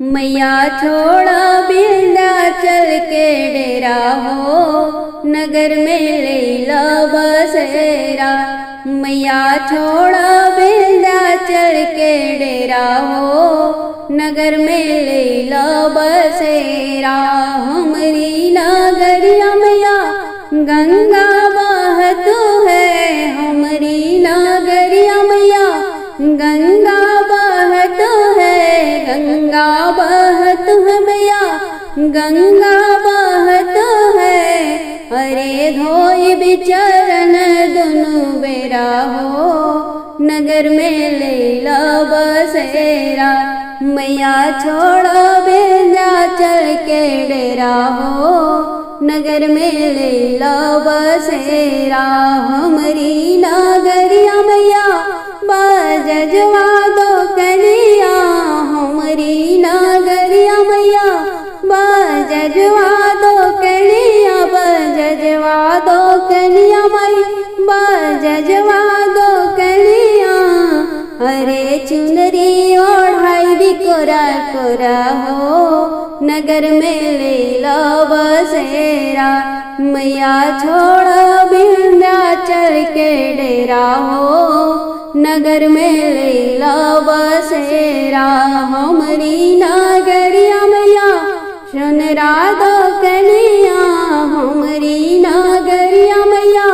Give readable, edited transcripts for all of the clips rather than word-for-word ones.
मैया छोड़ा विंध्याचल के डेरा हो, नगर में लैला बसेरा। मैया छोड़ा विंध्याचल के डेरा हो, नगर में लैला बसेरा। हमरी नगरिया मैया गंगा बहत है, हमरी नगरिया मैया गंगा बहत है, गंगा बहत है मैया गंगा बहत है। अरे धोई बिचरन दुनु बेरा हो, नगर में लैला बसेरा। मैया छोड़ो विंध्याचल के डेरा हो, नगर में लैला बसेरा। हमरी नगरिया मैया बाजवा दो कलिया, हमरी नगरिया मैया बाजवा दो कलिया, बाजवा दो कलिया माई बाजवा दो कलिया। अरे चुनरी ओढ़ाई भी कोरा कोरा हो, नगर में लैला बसेरा। मैया छोड़ो विंध्याचल के डेरा हो, नगर में लैला बसेरा। हमरी नगरिया मैया सुनरा दो कलिया, हमरी नगरिया मैया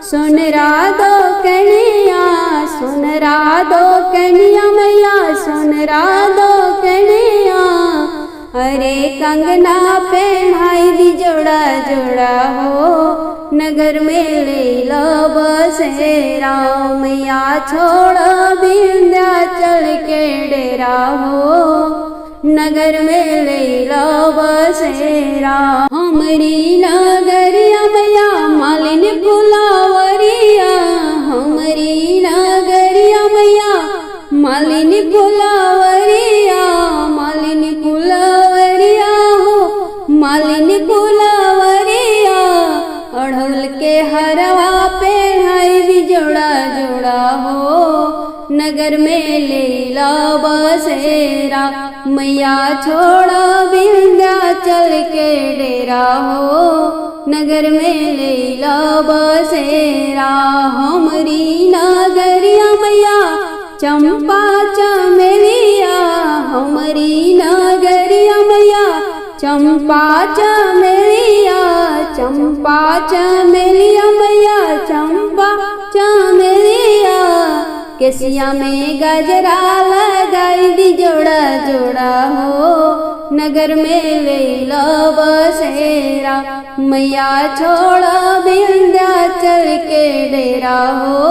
सुनरा दो कलिया, सुनरा दो कलिया मैया सुनरा दो कलिया। अरे कंगना पहनाई भी जोड़ा जोड़ा हो, नगर में लैला बसेरा। मैया छोड़ो विंध्याचल के डेरा हो, नगर में लैला बसेरा। हमरी नगरिया मैया मालिन फुलावरिया, हमरी नगरिया मैया मालिन फुलावरिया, मालिन फुलावरिया हो, मालिन फुलावरिया। अढ़उल के हरवा पहनाई भी जोड़ा जोड़ा हो, नगर में लैला बसेरा। मैया छोड़ो विंध्याचल के डेरा हो, नगर में लैला बसेरा। हमरी नगरिया मैया चंपा चमेलिया, हमरी नगरिया मैया चंपा चमेलिया, चंपा चमेलिया मैया चंपा चमेलिया। केसिया में गजरा लगाई दी जोड़ा जोड़ा हो, नगर में लैला बसेरा। मैया छोड़ो विंध्याचल के डेरा हो,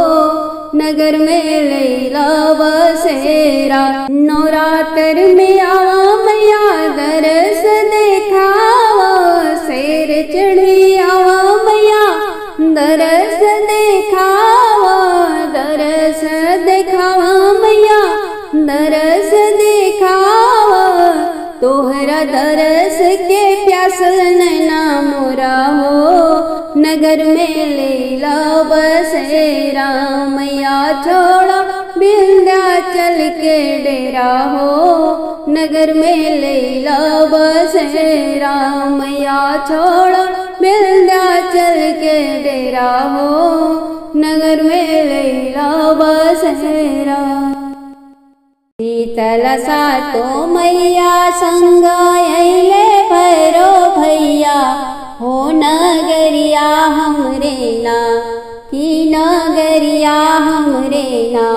नगर में लैला बसेरा। नवरात्र में आवा मैया दरस देखावा, शेर चढ़ी आवा मैया दरस देखावा, दरस देखावा मैया दरस देखावा। तोहरा दरस के प्यासल नैना मोरा हो, नगर में लैला बसेरा। मैया छोड़ो विंध्याचल के डेरा हो, नगर में लैला बसेरा। मैया छोड़ो विंध्याचल के डेरा हो, नगर में लैला बसेरा। शीतल सातो मैया संग अइले भैरो भैया हो, नगरिया हमरे ना की नगरिया हमरे ना।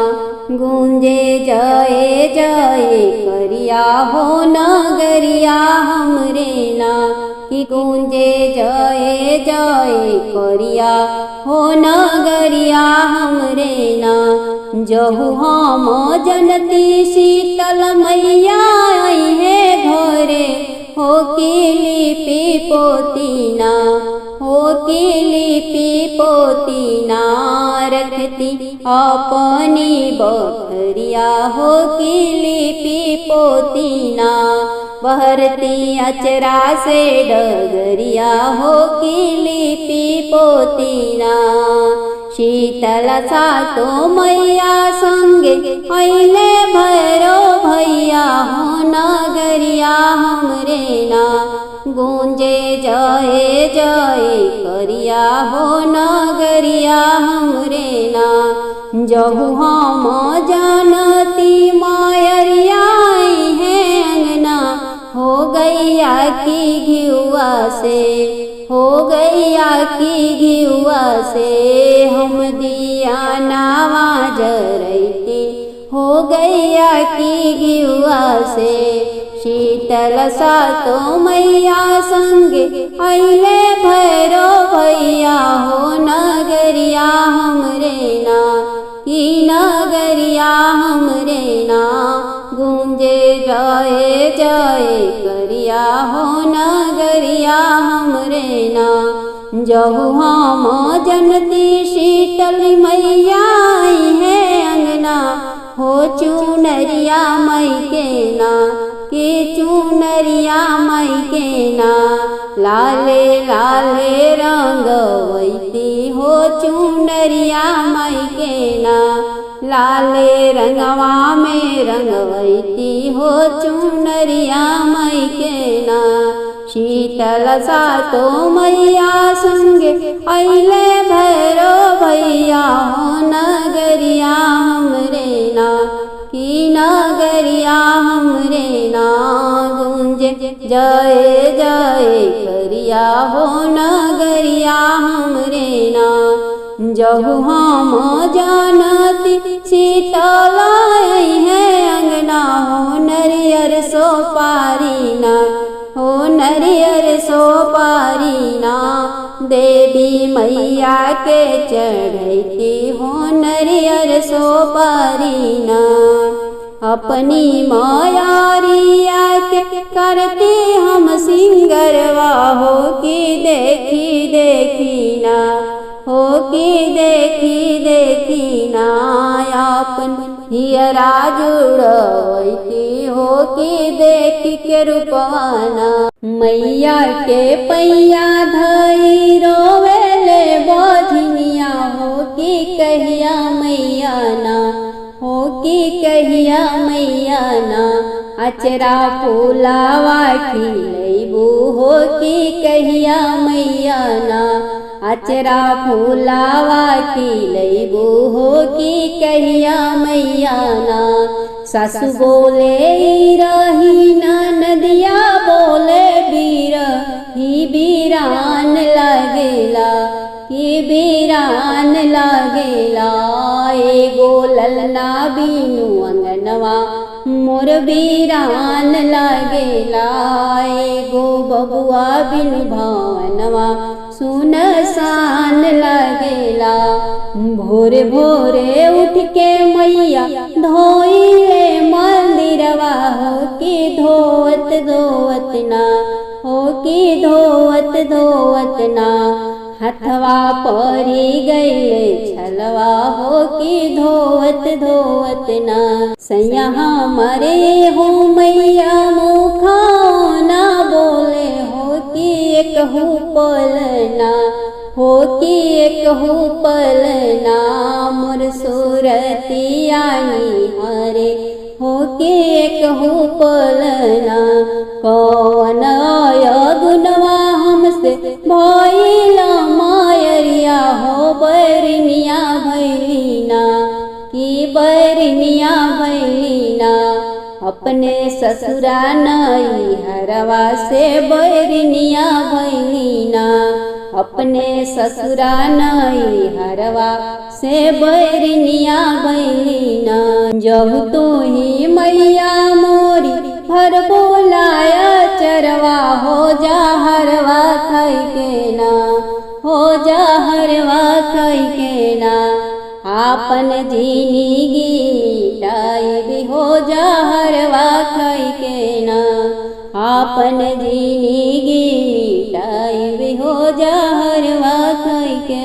गूंजे जय जय करिया हो, नगरिया हमरे ना की गूंजे जय जय करिया हो, नगरिया हमरे ना। जहु हम जनती शीतल मैया आई है घरे, हो की लिपि पोतीना, हो की लिपि पोतीना। रखती अपनी बखरिया हो की लिपि पोतीना। बहरती अचरा से डगरिया हो की लिपि पोतीना। शीतल सातो मैया संगे अइले भैरो भैया हो, नगरिया नगरिया हमरे ना गूंजे जय जय करिया हो नगरिया हमरे ना जहु हम जानती मायरिया है अंगना हो गैया की घिउआ से हो गैया की घिउआ से हम दिया नावा जरैती हो गैया की घिउआ से शीतल सातो मैया संगे अइले भैरो भैया हो नगरिया हमरे ना की नगरिया हमरे ना गूंजे जय जय करिया हो नगरिया हमरे ना जहु हम जनती शीतल मैया है अंगना हो चुनरिया मई के ना के चुनरिया मई के ना लाले लाले रंगवैती हो चुनरिया मई के ना लाले रंगवा में रंगवैती हो चुनरिया मई के ना शीतल सातो मैया संगे अइले भैरो भैया हो नगरिया हमरे ना की नगरिया हमरे ना गूंजे जय जय करिया हो नगरिया हमरे ना जहु हम जानती शीतल है अंगना हो नरियर सोपारी ना हो नरियर सोपारी ना देवी मैया के चढ़ैती हो नरियर सोपारी ना अपनी मायारिया के करती हम सिंगरवा हो कि देखी देखी ना हो कि देखी देखी ना अपन हियरा जुड़वैती हो कि देखी के रूपवाना मैया के पैया धई रोवेले बझनिया हो कि कहिया मैया ना हो कि कहिया मैया ना अचरा फूलावा खिलैबू हो कि कहिया मैया ना अचरा फूलावा खिलैबू हो कि कहिया मैया ना सासु बोले रही ना नदिया बोले बीर ही बीरान लागेला कि बीरान लागेला एगो ललना बीनु अंगनवा मोर बीरान लागेला एगो बबुआ बिनु भावनवा सुनसान लगेला भोरे भोरे उठ के मैया धोइले मंदिरवा हो कि धोवत धोवत ना हो कि धोवत धोवत ना हथवा परी गईले छलवा हो कि धोवत धोवत ना सैया हमारे हो मैया मुखा ना बोले हो कि एक पलना हो कि एक पलना मोर सूरतिया हरे हो कि एक पलना कौन गुनवा हमसे भइला मायरिया हो बरनिया भैलीना कि बरनिया भैलीना अपने ससुरा नई हरवा से बरनिया भैलीना अपने ससुरा नई हरवा से बरनिया भैलीना जब तू ही मैया मोरी हर बोलाया चरवा हो जा हरवा खाई के ना हो जा हरवा खाई के ना आपन जिंदगी मिटाई हो जा हरवा खाई के ना आपन जिंदगी मिटाई हो जा हरवा खाई के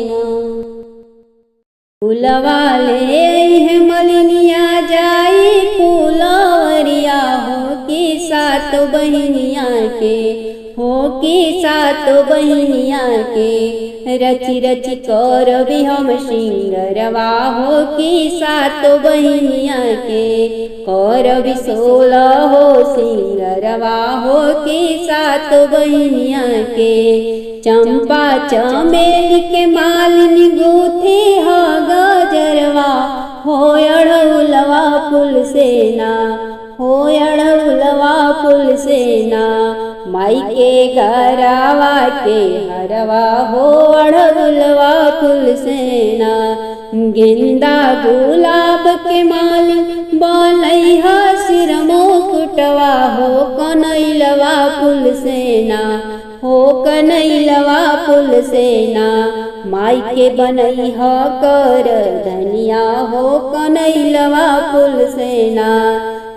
ना फूलवा ले है मलिनिया जाई फूलवरिया हो कि सात बहिनिया के, हो की सात बहिनिया के, रची रची करबी हम सिंगरवा, हो की सात बहिनिया के, करबी 16 हो सिंगरवा, हो की सात बहिनिया के। चंपा चमेली के मालिनी गूथी ह गजरवा, हो अड़हुलवा फूल सेना, हो अड़हुलवा फूल सेना, माई के गरावा के हरवा, हो अड़हुलवा फूल सेना। गेंदा गुलाब के मालिन बनैहा सिर मुकुटवा, हो कनैलवा फूल सेना, हो कनैलवा फूल सेना, माई के बनैहा कर धनिया, हो कनैलवा फूल सेना।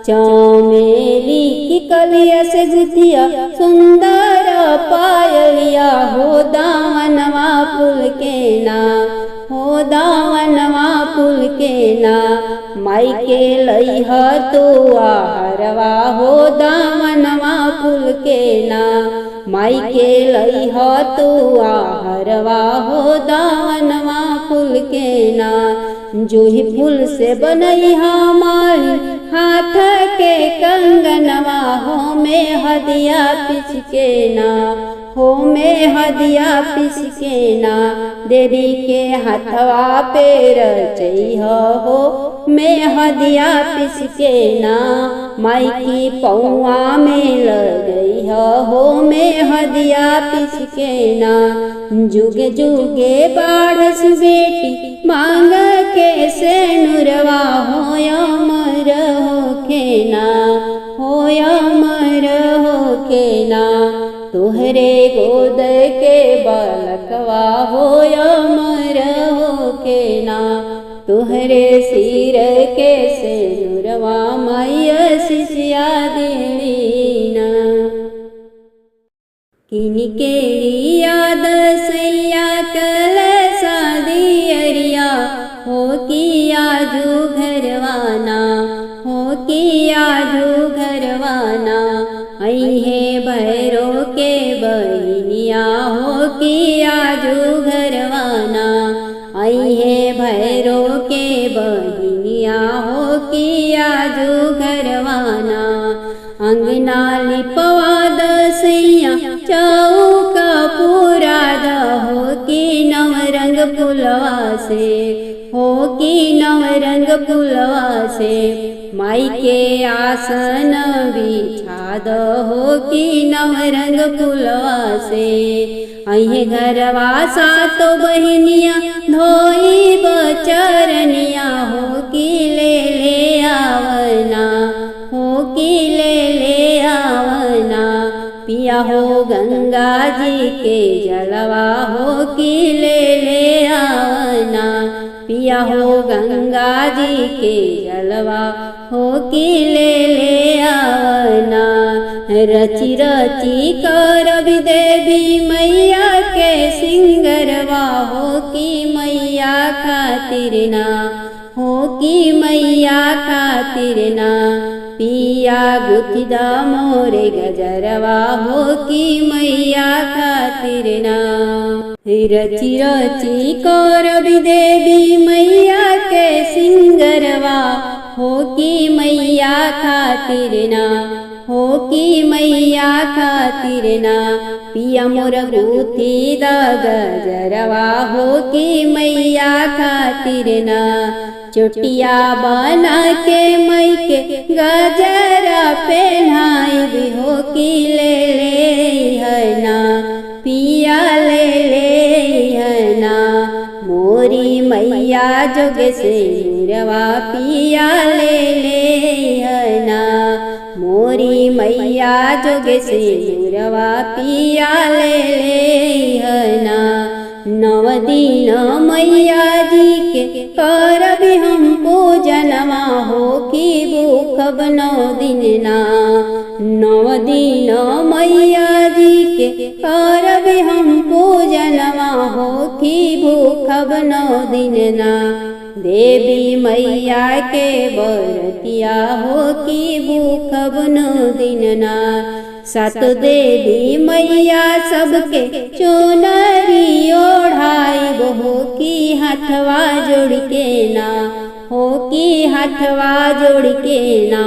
चमेली की कलिया से गुथिया सुंदर पायलिया, हो दामनवा फूल के ना, हो दामनवा फूल के ना, माई के लइहा तो हरवा, हो दामनवा फूल के ना, माई के लइहा तो हरवा, हो दामनवा फूल के ना। जूही फूल से बनैहा माली हाथ के कंगनवा, हो में हदिया पिस के ना, हो में हदिया पिस के ना, देवी के हाथवा पे रचैहा, हो में हदिया पिस के ना, माई की पौआ में लगैहा, हो में हदिया पिस के ना। जुगे जुगे बाढ़स बेटी मांग के सेनुरवा, हो अमर होखे ना, हो अमर होखे ना, तुहरे गोद के बालकवा, हो अमर होखे ना, तुहरे सिर के सेनुरवा, माई सिसिया देना। किनी केड़ी याद सैया कलसा दियरिया, हो की आजू घरवाना, हो की आजू घरवाना, अइहे भैरो के बहिनिया, हो की आजू घरवाना, अइहे भैरो के बहिनिया, हो की आजू घरवाना। अंगना लिपवा दसैया चौका पूरा द, हो की नवरंग फुलवा से, हो की नवरंग फुलवा से, माई के आसन बिछा द, हो की नवरंग फुलवा से। अहे घरवा सातो बहिनिया धोई बचरनिया, हो की ले आवना, हो की ले आवना, पिया हो गंगा जी के जलवा, हो की ले आवना, पिया हो गंगा जी के जलवा, हो की ले आवना। रची रची करबी देवी मैया के सिंगरवा, हो की मैया खातिर ना, हो की मैया खातिर ना, पिया गुथिदा मोरे गजरवा, हो की मैया खातिर ना। रची रची करबी देवी मैया के सिंगरवा, हो की मैया खातिर ना, हो की मैया खातिर ना, पिया मोर गुथी द गजरवा, हो की मैया खातिर ना। चोटिया बना के मई के गजरा पहनाई भी, हो की ले है ना, पिया ले है ना, मोरी मैया जोगे से नुरवा, पिया ले है ना, मोरी मैया जोगे से नुरवा, पिया ले है ना। नव दिन मैया जी के करबी हम पूजनवा, हो की भूखब 9 दिन ना, 9 दिन मैया जी के करबी हम पूजनवा, हो की भूखब 9 दिन ना। देवी मैया के बरतिया हो कि भूखब नौ दिन ना। सात देवी मैया सबके चुनरी ओढ़ाई हो कि हाथवा जोड़ के ना, हो कि हाथवा जोड़ के ना।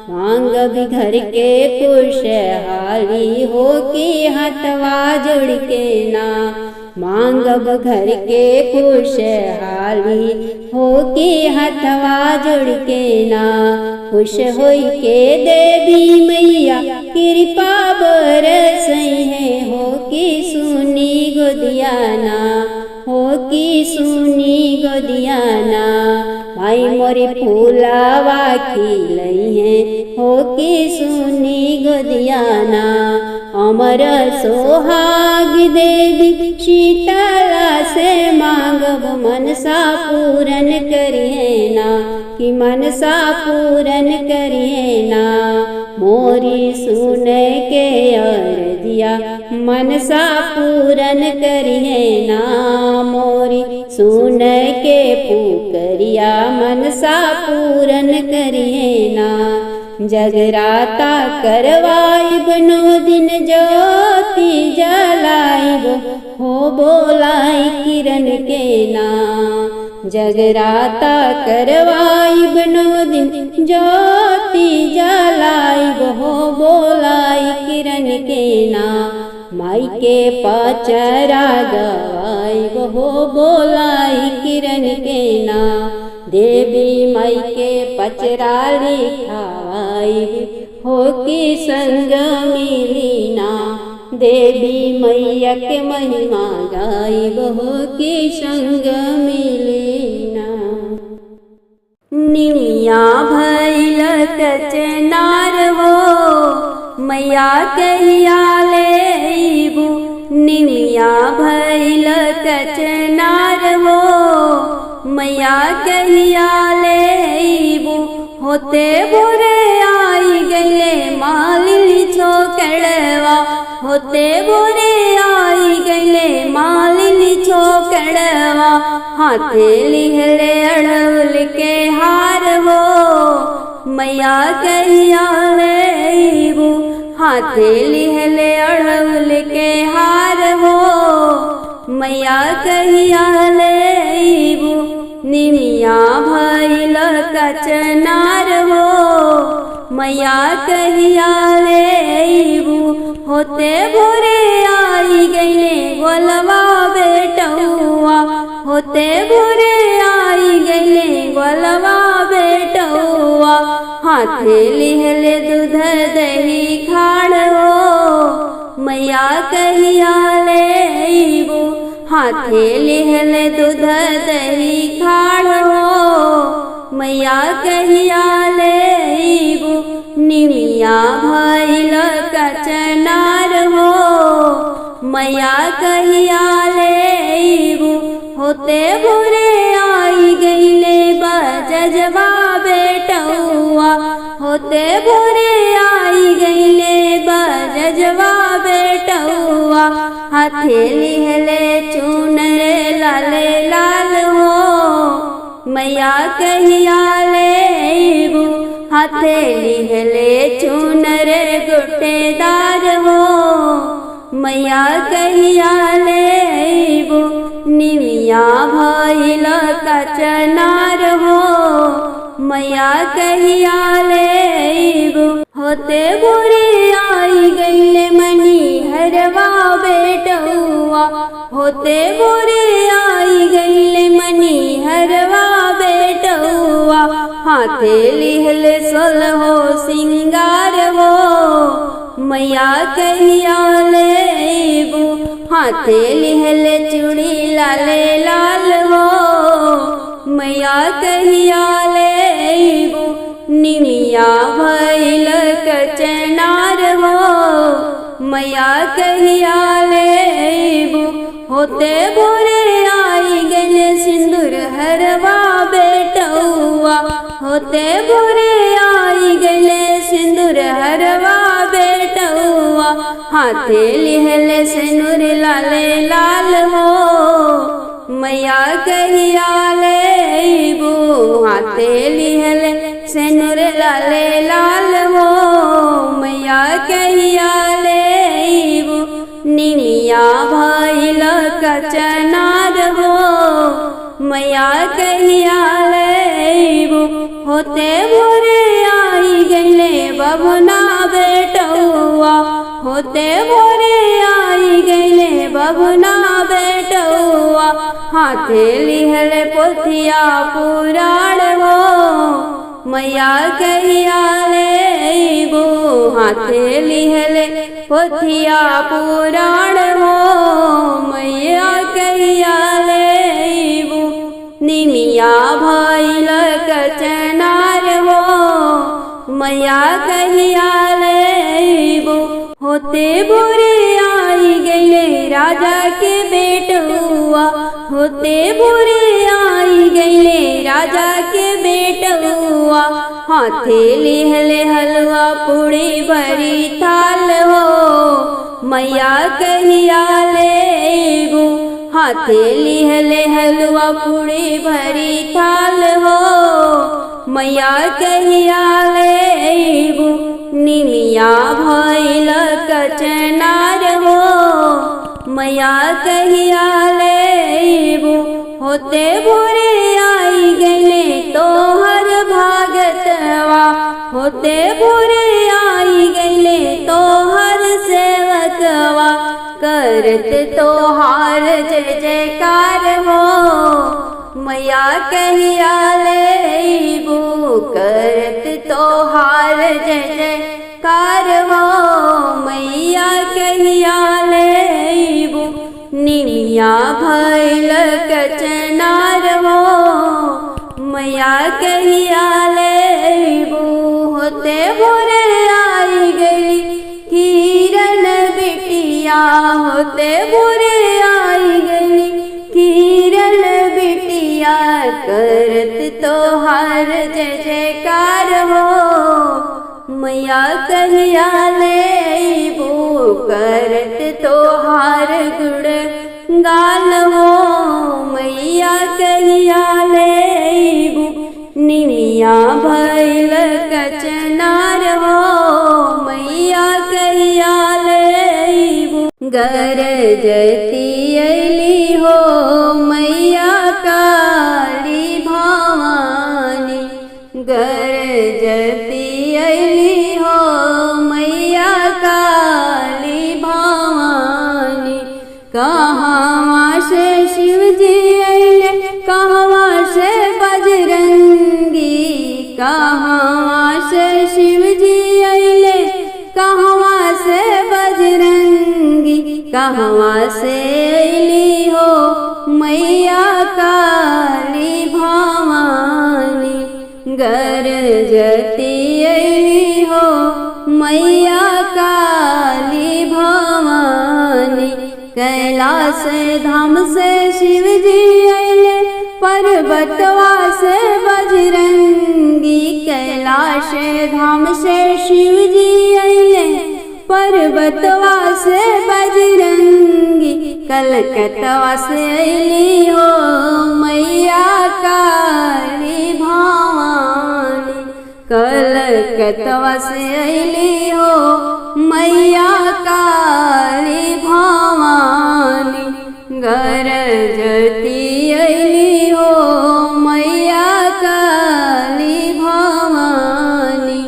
मांग भी घर के खुशहाली हो कि हाथवा जोड़ के ना। मांगब घर के खुशहाली हो कि हाथवा जोड़ के ना। खुश होई के देवी मैया कृपा बरसई है हो कि सुनी गोदियाना, हो कि सुनी गोदियाना। भाई मोरी फूलावा खिलई है हो कि सुनी गोदियाना। अमर सोहाग देवी शीतला से मांगब मनसा पूरन करिए ना, कि मनसा पूरन करिए ना। मोरी सुन के अर्जिया मनसा पूरन करिए ना। मोरी सुन के पुकरिया मनसा पूरन करिए ना। जगराता करवाइब नौ दिन ज्योति जलाइब हो बोलाई किरण के ना। जगराता करवाइब नौ दिन ज्योति जलाइब हो बोलाई किरण के ना। माई के पचरा गवाइब हो बोलाई किरण के ना। देवी माई के पचरा लिखाइब हो कि संग मिली ना। देवी मैया के महिमा गाइब हो कि संग मिली ना। निमिया भइल कचनार हो मैया कहिया लेबू। निमिया भइल कचनार हो मैया कहिया लेबू। होते भोरे आई गईले मालिनी छोकड़वा, होते भोरे आई गईले मालिनी छोकड़वा। हाथे लिहले अड़उल के हार हो मैया कहिया लेबू। हाथे लिहले अड़उल के हार हो मैया कहिया लेबू। निमिया भइल कचनार हो मैया कहिया लेबू। होते भोरे आई गईले गोलवा बेटौआ, होते भोरे आई गईले गोलवा बेटौआ। हाथे लिहले दूध दही खाड़ हो मैया कहिया लेबू। हाथे लिहले दूध दही खाड़ हो मैया कहिया लेबू। निमिया भइल कचनार हो मैया कहिया लेबू। होते भोरे आई गईले बजजवा बेटौआ, होते भोरे आई गईले बजजवा बेटौआ। हाथे लिहले चुनर लाले लाल हो मैया कहिया लेबू। हाथे लिहले चुनर गोटेदार हो मैया कहिया लेबू। निमिया भइल कचनार हो मैया कहिया लेबू। होते भोरे आई गईले मनी हरवा बेटौआ, होते भोरे आई गईले मनी हरवा बेटौआ। हाथे लिहले सोलहो सिंगार हो मैया कहिया लेबू। हाथे लिहले चूड़ी लाले लाल हो मैया कहिया लेबू। निमिया भइल कचनार हो मैया कहिया लेबू। होते भोरे आई गईले सिंदूर हरवा बेटौआ, होते भोरे आई गईले सिंदूर हरवा बेटौआ। हाथे लिहले सिंदूर लाले लाल हो मैया कहिया लेबू हाथे लिहले सेनुर लाले लाल हो मैया कहिया लेबू निमिया भइल कचनार हो मैया कहिया लेबू होते भोरे आई गईले बबना बेटौआ होते भोरे आई गईले बबना बेटौआ हाथे लिहले पोथिया पुराण हो मैया कहिया लेबू हाथे लिहले पोथिया पुराण हो मैया कहिया लेबू निमिया भइल कचनार हो मैया कहिया लेबू होते भोरे आई गईले राजा के बेटुआ होते भोरे आई गईले राजा के बेटुआ हाथे लिहले हलवा पूड़ी भरी थाल हो मैया कहिया लेबू हाथे लिहले हलवा पूड़ी भरी थाल हो मैया कहिया लेबू निमिया भइल कचनार हो मैया कहिया लेबू होते भोरे आई गईले तोहर भागतवा होते भोरे आई गईले तोहर सेवकवा करत तोहार जय जयकार हो मैया कहिया लेबू करत तोहार जय जयकार हो मैया कहिया लेबू निमिया भइल कचनार हो मैया कहिया लेबू होते भोरे आई गई किरण बिटिया होते भोरे आई गई किरण बिटिया करत तोहार जय जयकार हो मैया कहिया लेबू करत तोहार गुण गाल हो मैया कहिया लेबू निमिया भइल कचनार हो मैया कहिया लेबू गरजती अइली हो मैया काली भवानी गरजती अइली हो मैया काली भवानी कहाँ से शिव जी अइले कहाँ से बजरंगी कहाँ से शिव जी अइले कहाँ से बजरंगी कहाँ से अइली हो मैया काली भवानी गरजती अइली हो मैया काली भवानी कैलाश धाम से शिव जी अइले पर्वतवा से बजरंगी कैलाश धाम से शिव जी अइले पर्वतवा से बजरंगी कलकत्ता से अइली हो मैया काली भवानी कलकत्ता से अइली हो मैया काली भवानी गरजती अइली हो मैया काली भवानी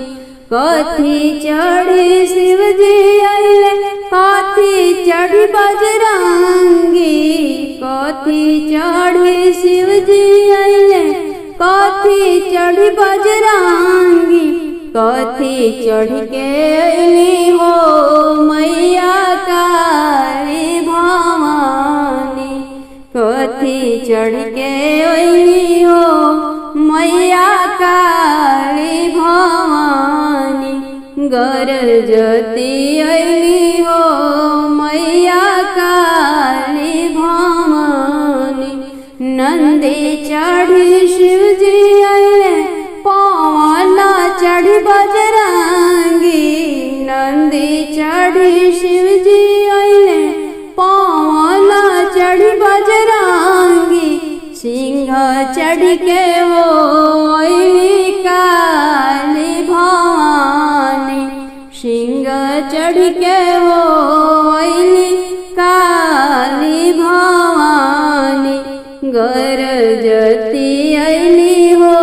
कथी चढ़ी शिव जी अइले कथी चढ़ी बजरंगी कथी चढ़ी शिव जी अइले कथी चढ़ी बजरंगी कथी चढ़ के अइली हो मैया काली भवानी कथी चढ़ के अइली हो मैया काली भवानी गरजती अइली हो मैया काली भवानी नंदी चढ़ी शिव जी अइले पवन चढ़ी बजरंगी नंदी चढ़ी शिव जी अइले पवन चढ़ी बजरंगी चढ़ के हो अइली काली भवानी, सिंह चढ़ के हो अइली काली भवानी, गरजती अइली हो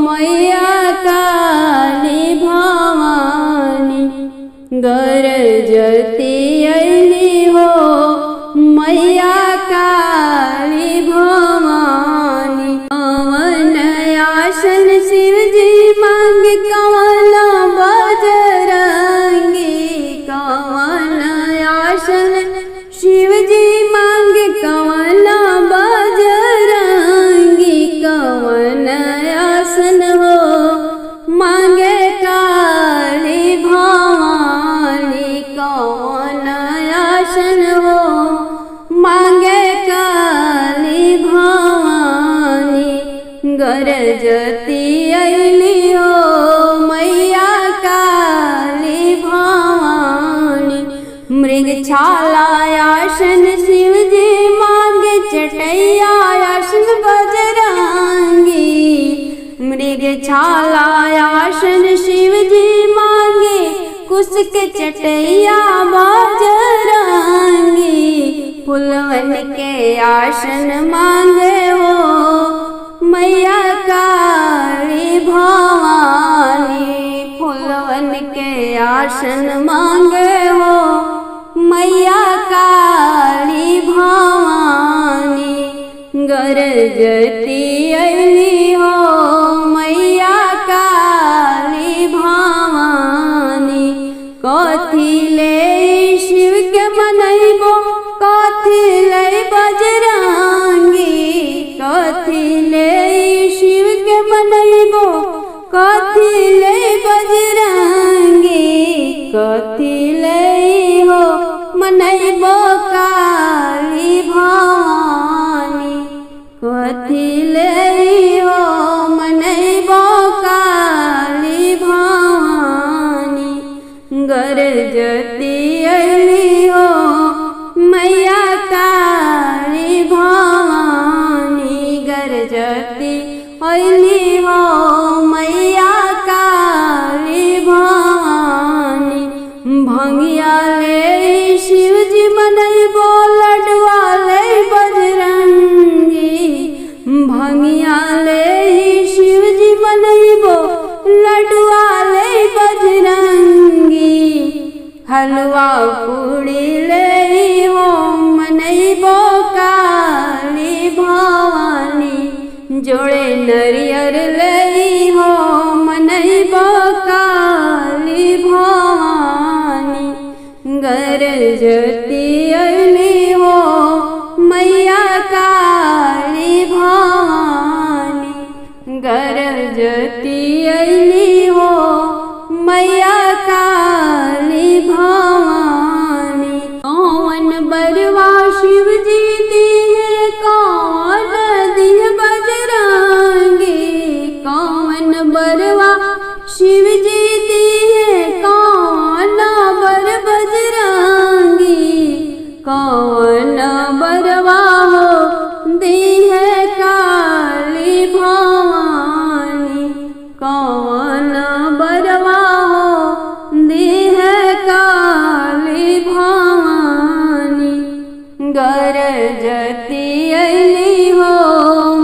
मैया काली भवानी, गरजती अइली हो मैया काली भवानी। कवन आसन शिव जी मांग कवन बजरंगी, कवन आसन शिव जी मांग कवन बजरंगी, कवन आसन हो मांगे काली भवानी, कवन आसन हो मांगे काली भवानी, गरजती अइली हो मैया काली भवानी। मृग छाला आसन शिव जी मांगे चटैया आसन बजरंगी, मृग छाला आसन शिव जी मांगे कुशक चटैया बजरंगी, फूलवन के आसन मांगे हो मैया काली भवानी, फूलवन के आसन मांगे हो मैया काली भवानी, गरजती अइली हो मैया काली भवानी। कथी ले शिव के मनैबो, कथी ले बजरंगी, कथी ले शिव के मनैबो, कथी ले बजरंगी, कथी ले हो मनैबो काली भवानी, कथी ले हो मनैबो काली भवानी, गरजती अइली हो मैया काली भवानी, गरजती अइली हो मैया काली भवानी। भंगिया ले शिव जी मनैबो लडुआ ले बजरंगी, भंगिया ले शिव जी मनैबो लडुआ ले बजरंगी, हलवा पूड़ी ले हो मनैबो काली भवानी, जोड़े नरियर ले हो मनैबो काली भवानी, गरजती अइली हो मैया काली भवानी, गरजती अइली हो मैया काली भवानी। कौन बरवा शिव जी दिए कौन दिए बजरंगी, कौन बरवा शिव जी दिए कौन बर बजरंगी, कौन बरवा हो दी है काली भवानी, कौन बरवा हो दी है काली भवानी, गरजती अइली हो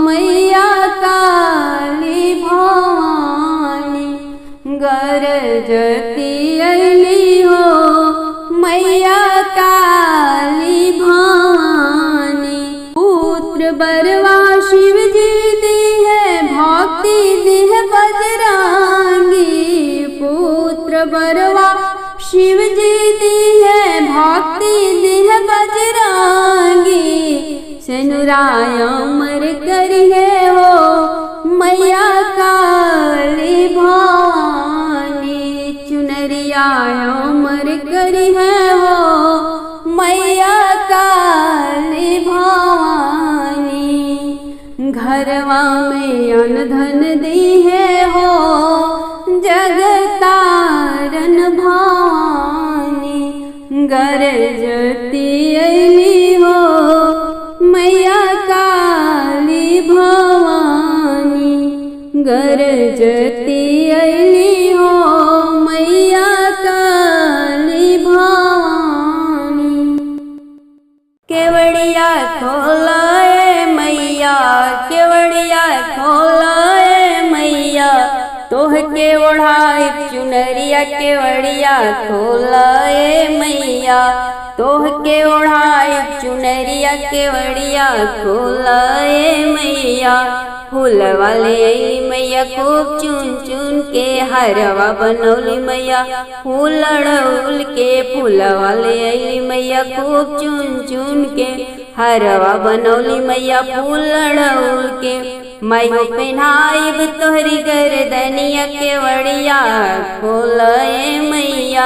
मैया काली भवानी, गरजती अइली हो मैया काली भवानी। पुत्र बरवा शिव जी दी है भक्ति दी है बजरंगी, पुत्र बरवा शिव जी दी है भक्ति दी है बजरंगी, सेनुराय अमर करिए हो मैया काली भवानी, चुनरिया अमर करिए हो मैया काली भवानी, घरवा में अन्न धन दी है हो जगतारन भवानी, गरजती अइली हो मैया काली भवानी। तोह के ओढ़ाई चुनरिया केवड़िया खोलाए मैया, तोह के ओढ़ाई चुनरिया केवड़िया खोलाए मैया। फूल वाले अली मैया खूब चुन चुन के हरवा बनौली मैया, फूल अड़उल के फूल वाले अली मैया खूब चुन चुन के हरवा बनौली मैया, फूल अड़उल के। मैहो पहनाइब तोहरी गर्दनिया केवड़िया खोलाए मैया,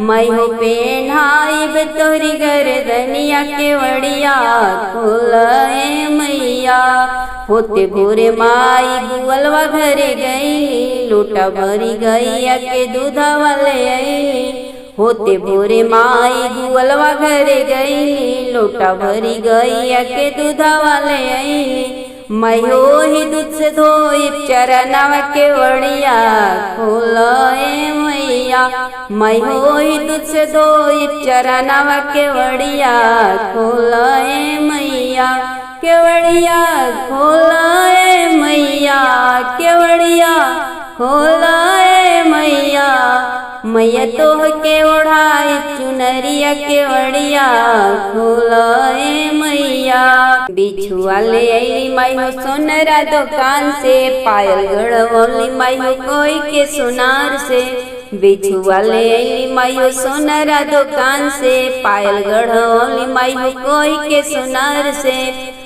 मैहो पहनाइब तोहरी गर्दनिया केवड़िया खोलाए मैया। होते भोरे माई गुअलवा घरे गईली, लोटा भरी गैया के दूधा वाले अइली। होते भोरे माई गुअलवा घरे गईली, लोटा भरी गैया के दूधा वाले अइली। मैहो ही दूध से धोई चरनवा केवड़िया खोलाए मैया, मैहो ही दूध से धोई चरनवा केवड़िया खोलाए मैया। केवड़िया खोलाए मैया, केवड़िया खोलाए मैया, मैया तोह के ओढ़ाई चुनरिया केवड़िया खोलाए मैया। बिछुआ ले अइली मैहो सोनरा दुकान से, पायल गढ़वली मैहो कोई के सोनार से। बिछुआ ले अइली मैहो सोनरा दुकान से, पायल गढ़वली मैहो कोई के सोनार से।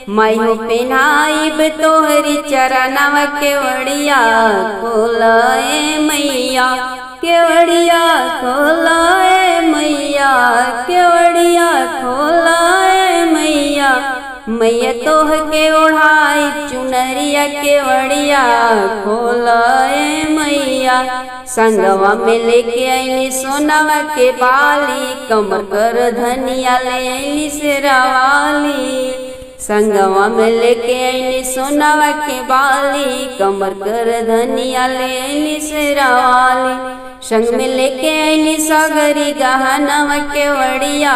मैहो पहनाइब तोहरी चरनवा केवड़िया खोलाए मैया, केवड़िया खोलाए मैया, केवड़िया खोलाए मैया। मैया तोह के ओढ़ाई चुनरिया केवड़िया खोलाए मैया। संगवा में लेके अइली सोनवा के बाली, कमर कर धनिया ले अइली शेरावाली। संगवा में लेके अइली सोनवा के बाली, कमर कर धनिया ले अइली शेरावाली। संग में लेके अइली सागरी गहनवा केवड़िया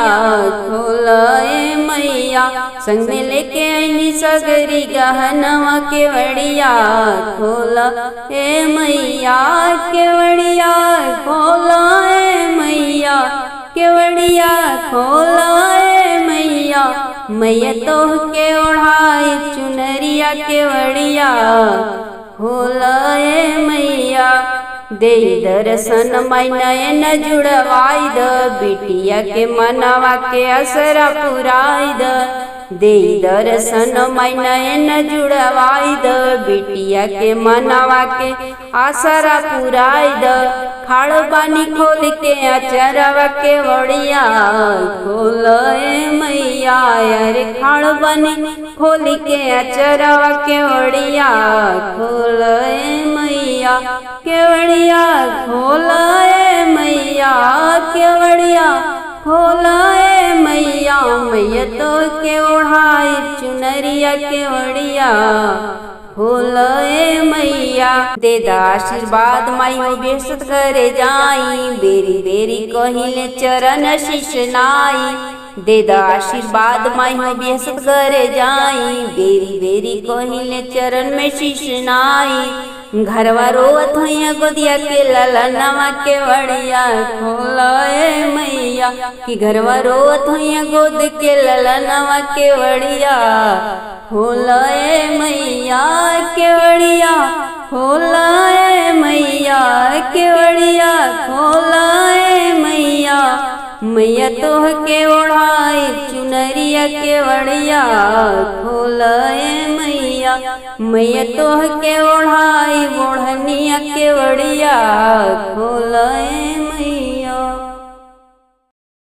खोलाए मैया, संग में लेके अइली सागरी गहनवा केवड़िया खोलाए मैया। केवड़िया खोलाए मैया, केवड़िया खोलाए मैया, मैया तोह के ओढ़ाई चुनरिया केवड़िया खोलाए मैया। दे दर्शन माई नयन जुड़वाई द, बिटिया के मनवा के असरा पुराई द। दे दर्शन माई नयन जुड़वाई द, बिटिया के मनवा के आसरा पुराई द। खाड़ बानी खोल के अचरवा केवड़िया खोलाए मैया, अरे खाड़ बानी खोल के अचरवा केवड़िया खोलाए मैया। केवड़िया खोलाए मैया, केवड़िया खोलाए मैया, मैया तोह के ओढ़ाई चुनरिया केवड़िया खोलाए मैया। दे दा आशीर्वाद मैहो बेसत करे जाई, बेरी बेरी कहिले चरण शीश नाई। दे दा आशीर्वाद मैहो बेसत करे जाई, बेरी बेरी कहिले चरण में शीश नाई। घरवा रोवत हैया गोदिया के ललनवा केवड़िया खोलाए मैया, कि घरवा रोवत हैया गोद के ललनवा केवड़िया खोलाए मैया। केवड़िया खोलाए मैया, केवड़िया खोलाए मैया, मैया तोह के ओढ़ाई चुनरिया केवड़िया खोलाए मैया। मैया तोह के ओढ़ाई ओढ़निया केवड़िया